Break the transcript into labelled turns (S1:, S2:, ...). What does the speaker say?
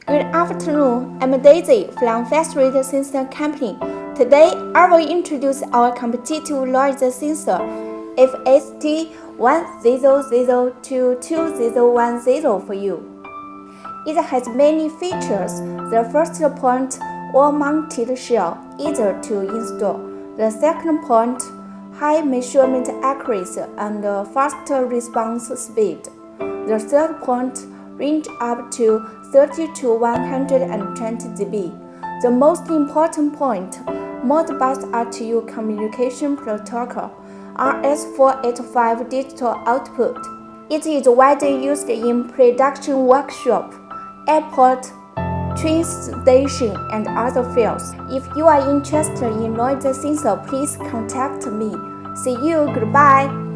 S1: Good afternoon, I'm Daisy from FST Sensor Company. Today, I will introduce our competitive noise sensor, FST100-2010 for you. It has many features. The first point, wall-mounted shell, easier to install. The second point, high measurement accuracy and faster response speed. The third point, range up to 30 to 120 dB. The most important point, Modbus RTU communication protocol, RS485 digital output. It is widely used in production workshop, airport, train station, and other fields. If you are interested in noise sensor, please contact me. See you. Goodbye.